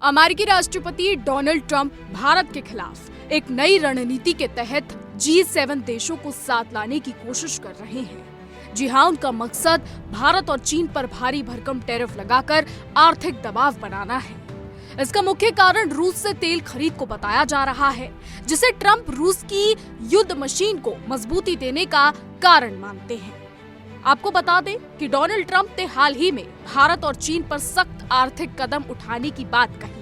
अमेरिकी राष्ट्रपति Donald Trump Bharat के खिलाफ एक नई रणनीति के तहत G7 देशों को साथ लाने की कोशिश कर रहे हैं। जी हां, उनका मकसद भारत और चीन पर भारी भरकम टैरिफ लगाकर आर्थिक दबाव बनाना है। इसका मुख्य कारण रूस से तेल खरीद को बताया जा रहा है, जिसे ट्रंप रूस की युद्ध मशीन को मजबूती देने का कारण मानते हैं। आपको बता दें कि डोनाल्ड ट्रंप ने हाल ही में भारत और चीन पर सख्त आर्थिक कदम उठाने की बात कही है।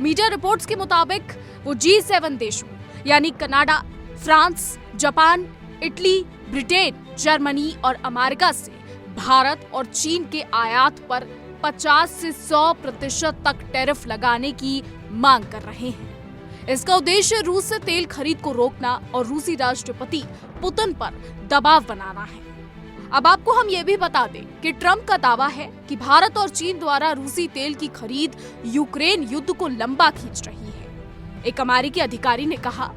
मीडिया रिपोर्ट्स के मुताबिक वो G7 देशों यानी Canada, France, Japan, Italy, Britain, Germany और अमेरिका से भारत और चीन के आयात पर 50 से 100% तक टैरिफ लगाने की मांग कर रहे हैं। इसका उद्देश्य रूस से तेल खरीद को रोकना और रूसी राष्ट्रपति पुतिन पर दबाव बनाना है। अब आपको हम ये भी बता दें कि ट्रंप का दावा है कि भारत और चीन द्वारा रूसी तेल की खरीद यूक्रेन युद्ध को लंबा खींच रही है। एक अमेरिकी अधिकारी ने कहा,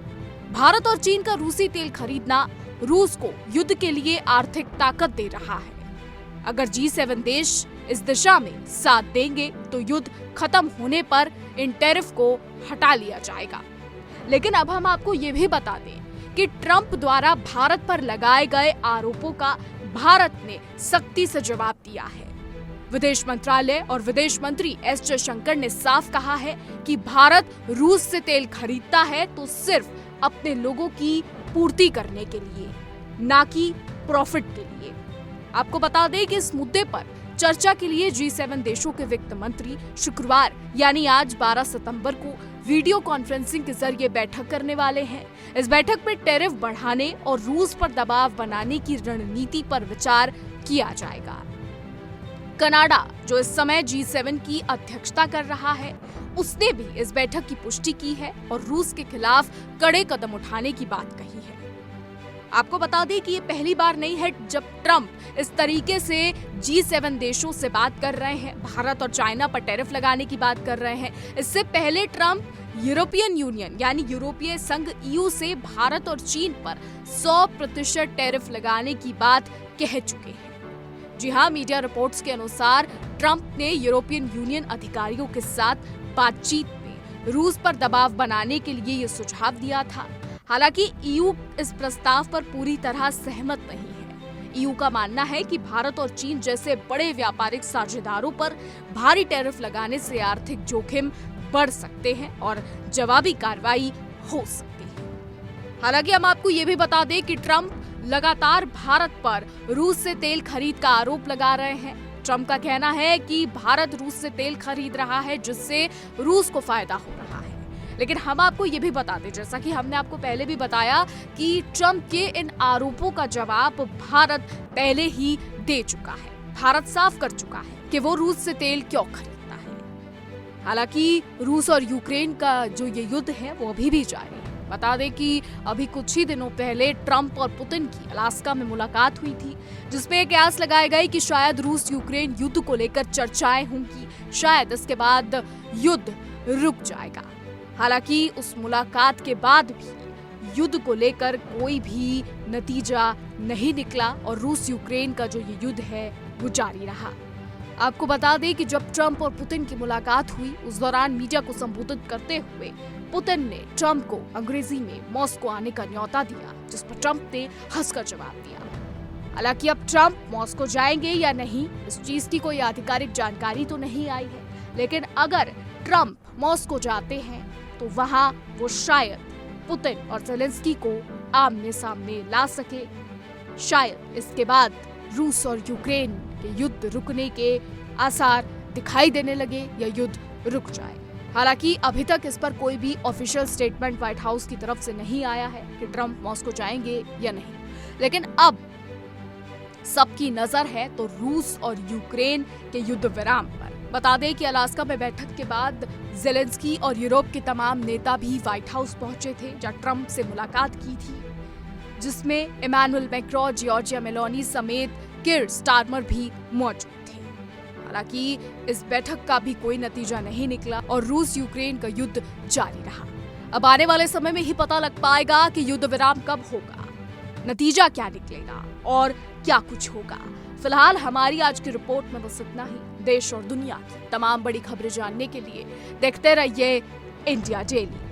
भारत और चीन का रूसी तेल खरीदना रूस को युद्ध के लिए आर्थिक ताकत दे रहा है। अगर G7 देश इस दिशा में साथ देंगे तो युद्ध खत्म होने पर इन टैरिफ को हटा लिया जाएगा। लेकिन अब हम आपको ये भी बता दें कि ट्रंप द्वारा भारत पर लगाए गए आरोपों का भारत ने सख्ती से जवाब दिया है। विदेश मंत्रालय और विदेश मंत्री एस जयशंकर ने साफ कहा है कि भारत रूस से तेल खरीदता है तो सिर्फ अपने लोगों की पूर्ति करने के लिए, ना कि प्रॉफिट के लिए। आपको बता दें कि इस मुद्दे पर चर्चा के लिए G7 देशों के वित्त मंत्री शुक्रवार यानी आज 12 सितंबर को वीडियो कॉन्फ्रेंसिंग के जरिए बैठक करने वाले हैं। इस बैठक में टैरिफ बढ़ाने और रूस पर दबाव बनाने की रणनीति पर विचार किया जाएगा। कनाडा, जो इस समय G7 की अध्यक्षता कर रहा है, उसने भी इस बैठक की पुष्टि की है और रूस के खिलाफ कड़े कदम उठाने की बात कही है। आपको बता दें कि ये पहली बार नहीं है जब ट्रंप इस तरीके से G7 देशों से बात कर रहे हैं, भारत और चाइना पर टैरिफ लगाने की बात कर रहे हैं। इससे पहले ट्रंप यूरोपियन यूनियन यानी यूरोपीय संघ EU से भारत और चीन पर 100% टैरिफ लगाने की बात कह चुके हैं। जी हां, मीडिया रिपोर्ट्स के अनुसार ट्रंप ने यूरोपियन यूनियन अधिकारियों के साथ बातचीत में रूस पर दबाव बनाने के लिए ये सुझाव दिया था। हालांकि EU इस प्रस्ताव पर पूरी तरह सहमत नहीं है। EU का मानना है कि भारत और चीन जैसे बड़े व्यापारिक साझेदारों पर भारी टैरिफ लगाने से आर्थिक जोखिम बढ़ सकते हैं और जवाबी कार्रवाई हो सकती है। हालांकि हम आपको ये भी बता दें कि ट्रंप लगातार भारत पर रूस से तेल खरीद का आरोप लगा रहे हैं। ट्रंप का कहना है कि भारत रूस से तेल खरीद रहा है, जिससे रूस को फायदा हो रहा है। लेकिन हम आपको ये भी बता दें, जैसा कि हमने आपको पहले भी बताया, कि ट्रंप के इन आरोपों का जवाब भारत पहले ही दे चुका है। भारत साफ कर चुका है कि वो रूस से तेल क्यों खरीदता है। हालांकि रूस और यूक्रेन का जो ये युद्ध है वो अभी भी जारी है। बता दें कि अभी कुछ ही दिनों पहले ट्रंप और पुतिन की अलास्का में मुलाकात हुई थी, जिसपे कयास लगाए गए कि शायद रूस यूक्रेन युद्ध को लेकर चर्चाएं होंगी, शायद इसके बाद युद्ध रुक जाएगा। हालांकि उस मुलाकात के बाद भी युद्ध को लेकर कोई भी नतीजा नहीं निकला और रूस यूक्रेन का जो ये युद्ध है वो जारी रहा। आपको बता दें कि जब ट्रंप और पुतिन की मुलाकात हुई, उस दौरान मीडिया को संबोधित करते हुए पुतिन ने ट्रंप को अंग्रेजी में मॉस्को आने का न्योता दिया, जिस पर ट्रंप ने हंसकर जवाब दिया। हालांकि अब ट्रंप मॉस्को जाएंगे या नहीं, इस चीज की कोई आधिकारिक जानकारी तो नहीं आई है। लेकिन अगर ट्रंप मॉस्को जाते हैं तो वहां वो शायद पुतिन और ज़ेलेंस्की को आमने सामने ला सके। शायद इसके बाद रूस और यूक्रेन के युद्ध रुकने के आसार दिखाई देने लगे या युद्ध रुक जाए। हालांकि अभी तक इस पर कोई भी ऑफिशियल स्टेटमेंट व्हाइट हाउस की तरफ से नहीं आया है कि ट्रंप मॉस्को जाएंगे या नहीं। लेकिन अब सबकी नजर है तो रूस और यूक्रेन के युद्ध विराम पर। बता दें कि अलास्का में बैठक के बाद ज़ेलेंस्की और यूरोप के तमाम नेता भी व्हाइट हाउस पहुंचे थे, जहां ट्रंप से मुलाकात की थी, जिसमें इमैनुअल मैक्रोन, जॉर्जिया मेलोनी समेत कीर स्टारमर भी मौजूद थे। हालांकि इस बैठक का भी कोई नतीजा नहीं निकला और रूस यूक्रेन का युद्ध जारी रहा। अब आने वाले समय में ही पता लग पाएगा कि युद्ध विराम कब होगा, नतीजा क्या निकलेगा और क्या कुछ होगा। फिलहाल हमारी आज की रिपोर्ट में बस इतना ही। देश और दुनिया की तमाम बड़ी खबरें जानने के लिए देखते रहिए इंडिया डेली।